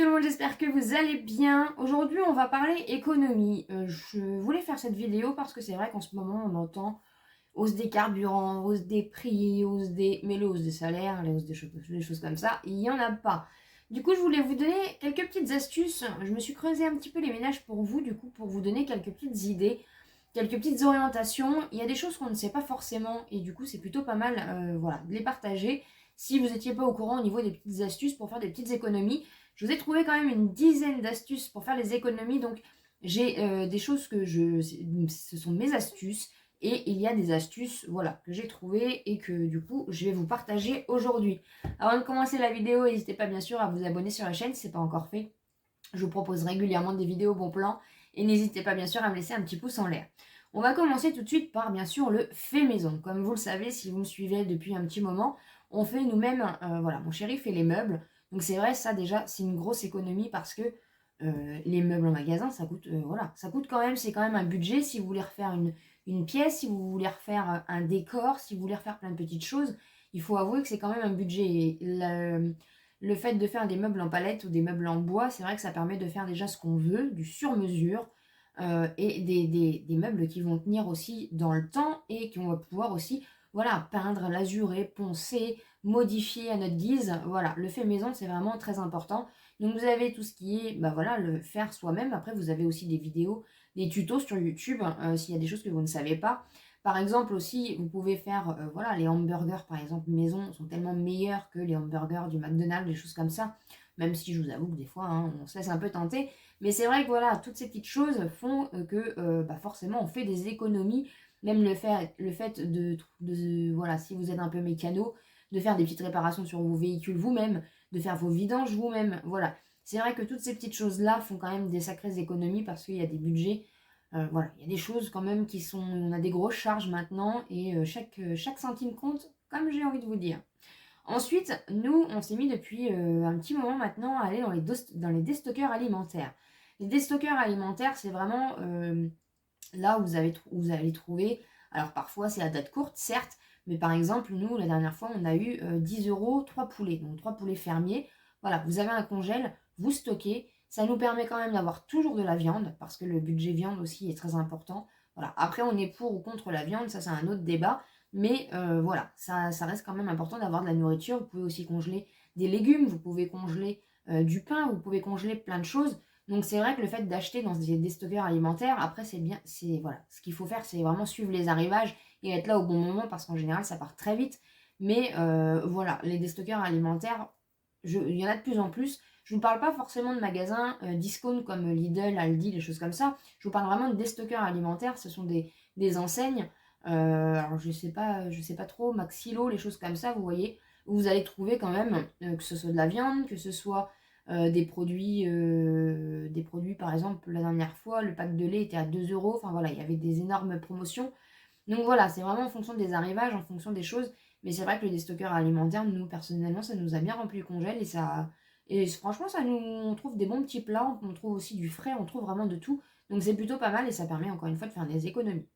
tout le monde, j'espère que vous allez bien. Aujourd'hui, on va parler économie. Je voulais faire cette vidéo parce que c'est vrai qu'en ce moment, on entend hausse des carburants, hausse des prix, mais les hausses des salaires, les hausses des choses comme ça, il n'y en a pas. Du coup, je voulais vous donner quelques petites astuces. Je me suis creusé un petit peu les ménages pour vous, du coup, pour vous donner quelques petites idées, quelques petites orientations. Il y a des choses qu'on ne sait pas forcément et du coup, c'est plutôt pas mal voilà, de les partager. Si vous n'étiez pas au courant au niveau des petites astuces pour faire des petites économies, je vous ai trouvé quand même une dizaine d'astuces pour faire les économies. Donc, j'ai des choses ce sont mes astuces. Et il y a des astuces, voilà, que j'ai trouvées et que du coup, je vais vous partager aujourd'hui. Avant de commencer la vidéo, n'hésitez pas bien sûr à vous abonner sur la chaîne si ce n'est pas encore fait. Je vous propose régulièrement des vidéos bon plan et n'hésitez pas bien sûr à me laisser un petit pouce en l'air. On va commencer tout de suite par bien sûr le fait maison. Comme vous le savez, si vous me suivez depuis un petit moment, on fait nous-mêmes, voilà, mon chéri fait les meubles. Donc c'est vrai, ça déjà, c'est une grosse économie parce que les meubles en magasin, ça coûte, voilà, ça coûte quand même, c'est quand même un budget si vous voulez refaire une pièce, si vous voulez refaire un décor, si vous voulez refaire plein de petites choses, il faut avouer que c'est quand même un budget. Et le fait de faire des meubles en palette ou des meubles en bois, c'est vrai que ça permet de faire déjà ce qu'on veut, du sur-mesure, et des meubles qui vont tenir aussi dans le temps et qui vont pouvoir aussi voilà, peindre, lazurer, poncer, modifier à notre guise. Voilà, le fait maison, c'est vraiment très important. Donc vous avez tout ce qui est, bah voilà, le faire soi-même. Après, vous avez aussi des vidéos, des tutos sur YouTube, s'il y a des choses que vous ne savez pas. Par exemple aussi, vous pouvez faire, voilà, les hamburgers par exemple maison sont tellement meilleurs que les hamburgers du McDonald's, des choses comme ça. Même si je vous avoue que des fois, hein, on se laisse un peu tenter. Mais c'est vrai que voilà, toutes ces petites choses font que bah forcément on fait des économies. Même le fait voilà, si vous êtes un peu mécano, de faire des petites réparations sur vos véhicules vous-même, de faire vos vidanges vous-même. Voilà. C'est vrai que toutes ces petites choses-là font quand même des sacrées économies parce qu'il y a des budgets. Voilà, il y a des choses quand même qui sont... On a des grosses charges maintenant et chaque centime compte, comme j'ai envie de vous dire. Ensuite, nous, on s'est mis depuis un petit moment maintenant à aller dans les déstockeurs alimentaires. Les déstockeurs alimentaires, c'est vraiment là où vous allez trouver... Alors parfois, c'est à date courte, certes, mais par exemple, nous, la dernière fois, on a eu 10 euros, 3 poulets, donc 3 poulets fermiers. Voilà, vous avez un congèle, vous stockez. Ça nous permet quand même d'avoir toujours de la viande, parce que le budget viande aussi est très important. Voilà. Après, on est pour ou contre la viande, ça c'est un autre débat. Mais voilà, ça reste quand même important d'avoir de la nourriture. Vous pouvez aussi congeler des légumes, vous pouvez congeler du pain, vous pouvez congeler plein de choses. Donc c'est vrai que le fait d'acheter dans des stockeurs alimentaires, après c'est bien, c'est voilà, ce qu'il faut faire, c'est vraiment suivre les arrivages et être là au bon moment parce qu'en général ça part très vite. Mais voilà, les déstockeurs alimentaires, il y en a de plus en plus. Je ne vous parle pas forcément de magasins discount comme Lidl, Aldi, des choses comme ça. Je vous parle vraiment de déstockeurs alimentaires. Ce sont des enseignes. Alors je sais pas trop, Maxilo, les choses comme ça, vous voyez, où vous allez trouver quand même que ce soit de la viande, que ce soit des produits, par exemple, la dernière fois, le pack de lait était à 2 euros. Enfin voilà, il y avait des énormes promotions. Donc voilà, c'est vraiment en fonction des arrivages, en fonction des choses. Mais c'est vrai que le déstockeur alimentaire, nous, personnellement, ça nous a bien rempli le congèle et ça. Et franchement, on trouve des bons petits plats, on trouve aussi du frais, on trouve vraiment de tout. Donc c'est plutôt pas mal et ça permet encore une fois de faire des économies.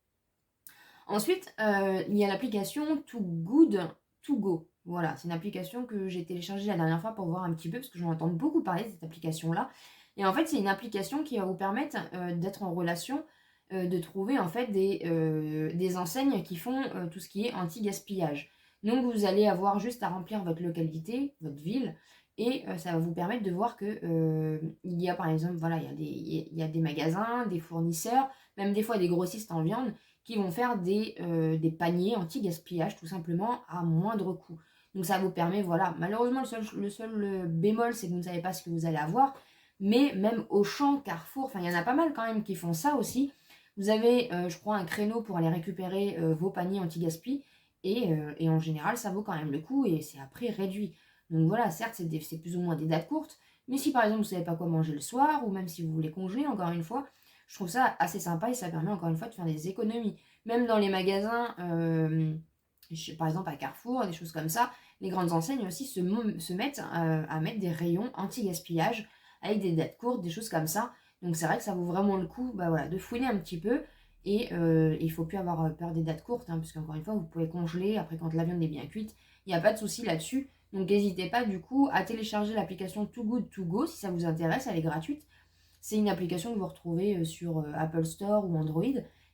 Ensuite, il y a l'application Too Good To Go. Voilà, c'est une application que j'ai téléchargée la dernière fois pour voir un petit peu, parce que j'en entends beaucoup parler de cette application-là. Et en fait, c'est une application qui va vous permettre d'être en relation, de trouver en fait des enseignes qui font tout ce qui est anti-gaspillage. Donc, vous allez avoir juste à remplir votre localité, votre ville, et ça va vous permettre de voir que il y a par exemple, voilà, il y a des magasins, des fournisseurs, même des fois des grossistes en viande, qui vont faire des paniers anti-gaspillage tout simplement à moindre coût. Donc ça vous permet, voilà, malheureusement le seul bémol c'est que vous ne savez pas ce que vous allez avoir, mais même Auchan, Carrefour, enfin il y en a pas mal quand même qui font ça aussi. Vous avez, je crois, un créneau pour aller récupérer vos paniers anti-gaspi et en général ça vaut quand même le coup et c'est à prix réduit. Donc voilà, certes c'est plus ou moins des dates courtes, mais si par exemple vous ne savez pas quoi manger le soir ou même si vous voulez congeler, encore une fois, je trouve ça assez sympa et ça permet encore une fois de faire des économies. Même dans les magasins, par exemple à Carrefour, des choses comme ça, les grandes enseignes aussi se mettent à mettre des rayons anti-gaspillage avec des dates courtes, des choses comme ça. Donc c'est vrai que ça vaut vraiment le coup bah, voilà, de fouiner un petit peu. Et il ne faut plus avoir peur des dates courtes, hein, parce qu'encore une fois, vous pouvez congeler, après quand la viande est bien cuite, il n'y a pas de souci là-dessus. Donc n'hésitez pas du coup à télécharger l'application Too Good To Go si ça vous intéresse, elle est gratuite. C'est une application que vous retrouvez sur Apple Store ou Android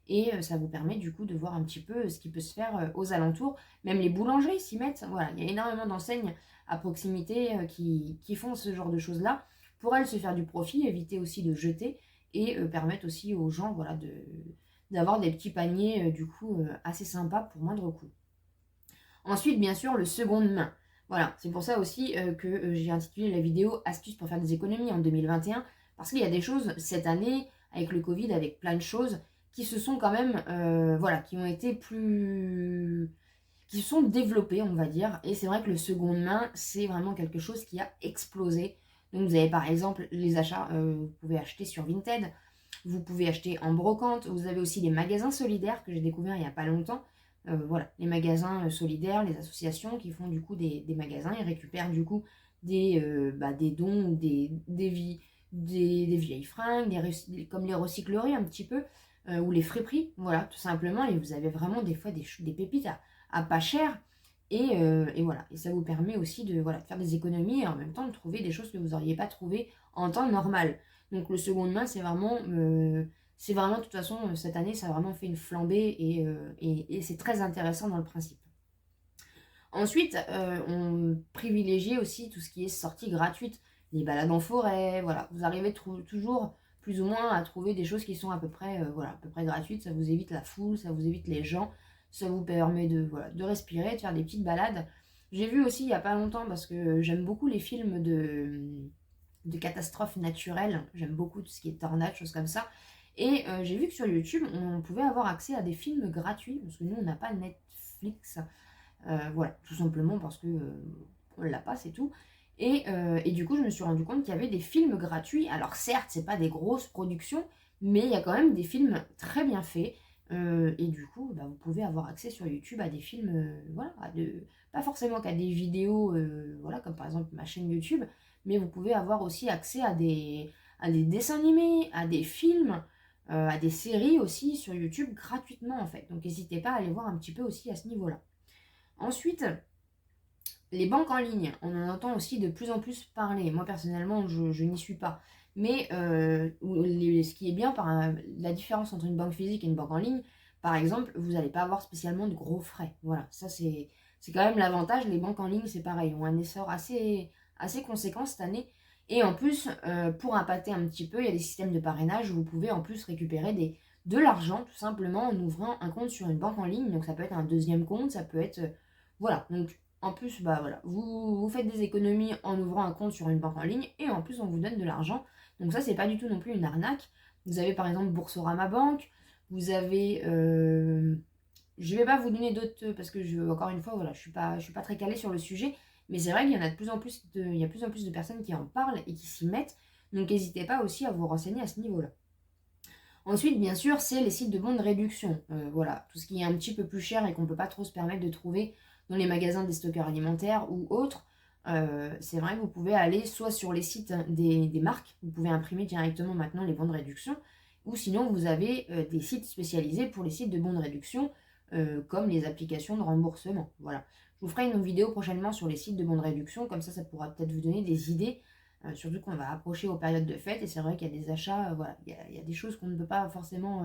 et ça vous permet du coup de voir un petit peu ce qui peut se faire aux alentours. Même les boulangeries s'y mettent. Voilà, il y a énormément d'enseignes à proximité qui font ce genre de choses-là pour elles se faire du profit, éviter aussi de jeter et permettre aussi aux gens voilà, d'avoir des petits paniers du coup assez sympas pour moindre coût. Ensuite, bien sûr, le seconde main. Voilà, c'est pour ça aussi que j'ai intitulé la vidéo Astuces pour faire des économies en 2021, parce qu'il y a des choses cette année, avec le Covid, avec plein de choses, qui se sont quand même, voilà, qui ont été qui se sont développées, on va dire. Et c'est vrai que le seconde main, c'est vraiment quelque chose qui a explosé. Donc vous avez par exemple les achats, vous pouvez acheter sur Vinted, vous pouvez acheter en brocante, vous avez aussi les magasins solidaires que j'ai découvert il n'y a pas longtemps. Voilà, les magasins solidaires, les associations qui font du coup des magasins, ils récupèrent du coup des dons, des vieilles fringues, comme les recycleries un petit peu, ou les friperies, voilà, tout simplement. Et vous avez vraiment des fois des pépites à pas cher. Et voilà, et ça vous permet aussi de, voilà, de faire des économies et en même temps de trouver des choses que vous n'auriez pas trouvées en temps normal. Donc le seconde main, c'est vraiment, de toute façon, cette année, ça a vraiment fait une flambée et c'est très intéressant dans le principe. Ensuite, on privilégie aussi tout ce qui est sortie gratuite, les balades en forêt, voilà. Vous arrivez toujours plus ou moins à trouver des choses qui sont à peu près, voilà, à peu près gratuites. Ça vous évite la foule, ça vous évite les gens, ça vous permet de, voilà, de respirer, de faire des petites balades. J'ai vu aussi il n'y a pas longtemps, parce que j'aime beaucoup les films de catastrophes naturelles, j'aime beaucoup tout ce qui est tornade, choses comme ça. Et j'ai vu que sur YouTube, on pouvait avoir accès à des films gratuits, parce que nous, on n'a pas Netflix. Voilà, tout simplement parce que on l'a pas, c'est tout. Et du coup, je me suis rendu compte qu'il y avait des films gratuits. Alors certes, c'est pas des grosses productions, mais il y a quand même des films très bien faits. Et du coup, bah, vous pouvez avoir accès sur YouTube à des films, voilà, pas forcément qu'à des vidéos, voilà, comme par exemple ma chaîne YouTube, mais vous pouvez avoir aussi accès à des dessins animés, à des films, à des séries aussi sur YouTube gratuitement en fait. Donc n'hésitez pas à aller voir un petit peu aussi à ce niveau-là. Ensuite, les banques en ligne, on en entend aussi de plus en plus parler. Moi, personnellement, je n'y suis pas. Mais ce qui est bien, la différence entre une banque physique et une banque en ligne, par exemple, vous n'allez pas avoir spécialement de gros frais. Voilà, ça c'est quand même l'avantage. Les banques en ligne, c'est pareil, ont un essor assez conséquent cette année. Et en plus, pour impacter un petit peu, il y a des systèmes de parrainage où vous pouvez en plus récupérer de l'argent tout simplement en ouvrant un compte sur une banque en ligne. Donc ça peut être un deuxième compte, ça peut être... voilà, donc en plus, bah voilà, vous faites des économies en ouvrant un compte sur une banque en ligne et en plus on vous donne de l'argent. Donc ça, c'est pas du tout non plus une arnaque. Vous avez par exemple Boursorama Banque, vous avez... je vais pas vous donner d'autres parce que encore une fois, voilà, je suis pas très calée sur le sujet, mais c'est vrai qu'il y en a il y a de plus en plus de personnes qui en parlent et qui s'y mettent. Donc n'hésitez pas aussi à vous renseigner à ce niveau-là. Ensuite, bien sûr, c'est les sites de bons de réduction. Voilà, tout ce qui est un petit peu plus cher et qu'on ne peut pas trop se permettre de trouver dans les magasins des stockeurs alimentaires ou autres. C'est vrai que vous pouvez aller soit sur les sites des marques, vous pouvez imprimer directement maintenant les bons de réduction, ou sinon vous avez des sites spécialisés pour les sites de bons de réduction, comme les applications de remboursement. Voilà. Je vous ferai une vidéo prochainement sur les sites de bons de réduction, comme ça pourra peut-être vous donner des idées. Surtout qu'on va approcher aux périodes de fête et c'est vrai qu'il y a des achats, voilà, il y a des choses qu'on ne peut pas forcément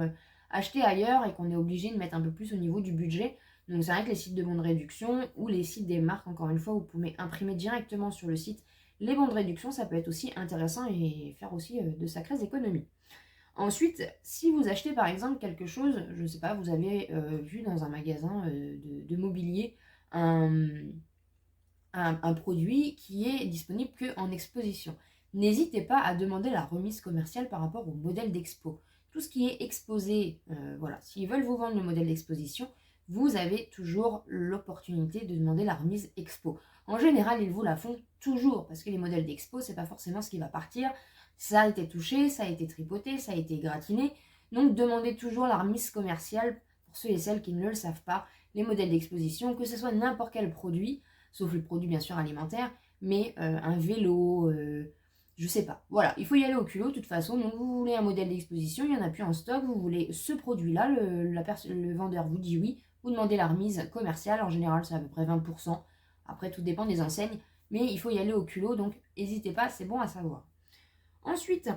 acheter ailleurs et qu'on est obligé de mettre un peu plus au niveau du budget. Donc c'est vrai que les sites de bons de réduction ou les sites des marques, encore une fois, vous pouvez imprimer directement sur le site les bons de réduction, ça peut être aussi intéressant et faire aussi de sacrées économies. Ensuite, si vous achetez par exemple quelque chose, je ne sais pas, vous avez vu dans un magasin de mobilier un produit qui est disponible qu'en exposition. N'hésitez pas à demander la remise commerciale par rapport au modèle d'expo. Tout ce qui est exposé, voilà, s'ils veulent vous vendre le modèle d'exposition, vous avez toujours l'opportunité de demander la remise expo. En général, ils vous la font toujours, parce que les modèles d'expo, c'est pas forcément ce qui va partir. Ça a été touché, ça a été tripoté, ça a été gratiné. Donc demandez toujours la remise commerciale pour ceux et celles qui ne le savent pas. Les modèles d'exposition, que ce soit n'importe quel produit, sauf le produit bien sûr alimentaire, mais un vélo, je sais pas. Voilà, il faut y aller au culot de toute façon. Donc vous voulez un modèle d'exposition, il n'y en a plus en stock, vous voulez ce produit-là, le vendeur vous dit oui, vous demandez la remise commerciale, en général c'est à peu près 20%. Après, tout dépend des enseignes, mais il faut y aller au culot, donc n'hésitez pas, c'est bon à savoir. Ensuite,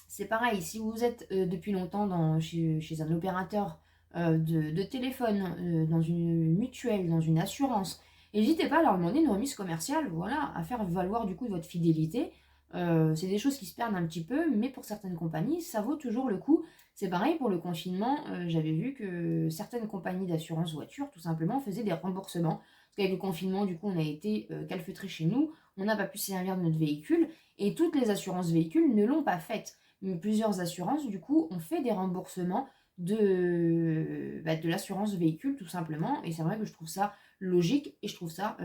c'est pareil, si vous êtes depuis longtemps chez un opérateur de téléphone, dans une mutuelle, dans une assurance, n'hésitez pas à leur demander une remise commerciale, voilà, à faire valoir du coup votre fidélité. C'est des choses qui se perdent un petit peu, mais pour certaines compagnies, ça vaut toujours le coup. C'est pareil pour le confinement, j'avais vu que certaines compagnies d'assurance voiture, tout simplement, faisaient des remboursements. Parce qu'avec le confinement, du coup, on a été calfeutrés chez nous, on n'a pas pu se servir de notre véhicule, et toutes les assurances véhicules ne l'ont pas fait. Mais plusieurs assurances, du coup, ont fait des remboursements de l'assurance véhicule, tout simplement. Et c'est vrai que je trouve ça logique et je trouve ça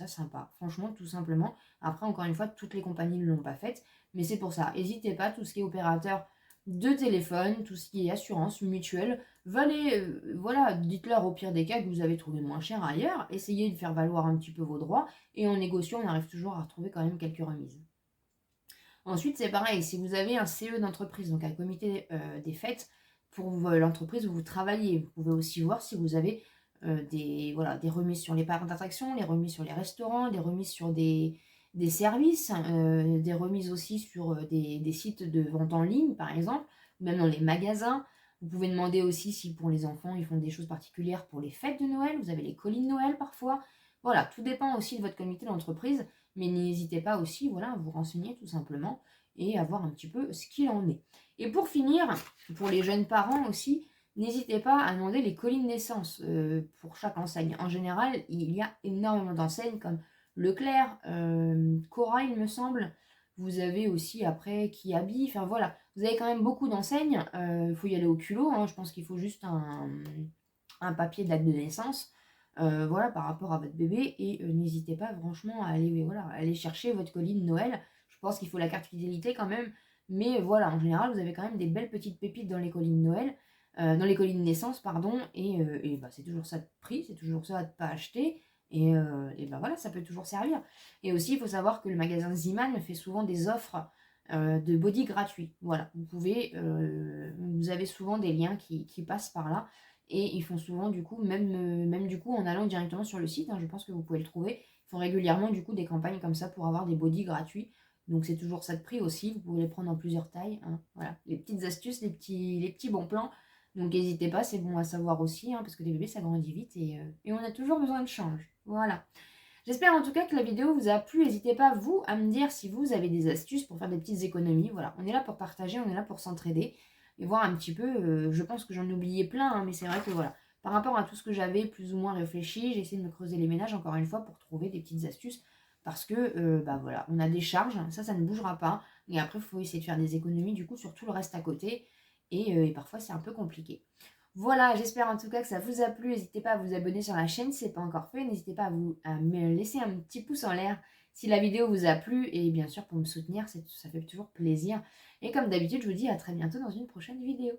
sympa. Franchement, tout simplement. Après, encore une fois, toutes les compagnies ne l'ont pas fait. Mais c'est pour ça. N'hésitez pas, tout ce qui est opérateur de téléphone, tout ce qui est assurance, mutuelle, voilà, dites-leur au pire des cas que vous avez trouvé moins cher ailleurs. Essayez de faire valoir un petit peu vos droits. Et en négociant, on arrive toujours à retrouver quand même quelques remises. Ensuite, c'est pareil, si vous avez un CE d'entreprise, donc un comité des fêtes, pour l'entreprise où vous travaillez, vous pouvez aussi voir si vous avez des remises sur les parcs d'attraction, les remises sur les restaurants, des remises sur des services, des remises aussi sur des sites de vente en ligne, par exemple, ou même dans les magasins. Vous pouvez demander aussi si pour les enfants, ils font des choses particulières pour les fêtes de Noël. Vous avez les colis de Noël parfois. Voilà, tout dépend aussi de votre comité d'entreprise. Mais n'hésitez pas aussi, voilà, à vous renseigner tout simplement et à voir un petit peu ce qu'il en est. Et pour finir, pour les jeunes parents aussi, n'hésitez pas à demander les colis de naissance pour chaque enseigne. En général, il y a énormément d'enseignes comme Leclerc, Cora, il me semble. Vous avez aussi après Kiabi, enfin voilà, vous avez quand même beaucoup d'enseignes. Il faut y aller au culot, hein. Je pense qu'il faut juste un papier de date de naissance. Voilà, par rapport à votre bébé, et n'hésitez pas franchement à aller, voilà, à aller chercher votre colis de Noël. Je pense qu'il faut la carte fidélité quand même, mais voilà, en général, vous avez quand même des belles petites pépites dans les colis de Noël, dans les colis de naissance, pardon, et c'est toujours ça de prix, c'est toujours ça de pas acheter, et voilà, ça peut toujours servir. Et aussi, il faut savoir que le magasin Ziman fait souvent des offres de body gratuits. Voilà, vous avez souvent des liens qui passent par là. Et ils font souvent du coup, même du coup en allant directement sur le site, hein, je pense que vous pouvez le trouver, ils font régulièrement du coup des campagnes comme ça pour avoir des bodys gratuits. Donc c'est toujours ça de prix aussi, vous pouvez les prendre en plusieurs tailles, hein. Voilà, les petites astuces, les petits bons plans. Donc n'hésitez pas, c'est bon à savoir aussi, hein, parce que les bébés ça grandit vite et on a toujours besoin de change. Voilà. J'espère en tout cas que la vidéo vous a plu. N'hésitez pas, vous, à me dire si vous avez des astuces pour faire des petites économies. Voilà, on est là pour partager, on est là pour s'entraider et voir un petit peu. Je pense que j'en ai oublié plein, hein, mais c'est vrai que voilà, par rapport à tout ce que j'avais plus ou moins réfléchi, j'ai essayé de me creuser les ménages encore une fois pour trouver des petites astuces. Parce que, voilà, on a des charges, ça ne bougera pas. Et après, il faut essayer de faire des économies, du coup, sur tout le reste à côté. Et parfois, c'est un peu compliqué. Voilà, j'espère en tout cas que ça vous a plu. N'hésitez pas à vous abonner sur la chaîne si ce n'est pas encore fait. N'hésitez pas à me laisser un petit pouce en l'air si la vidéo vous a plu. Et bien sûr, pour me soutenir, ça fait toujours plaisir. Et comme d'habitude, je vous dis à très bientôt dans une prochaine vidéo.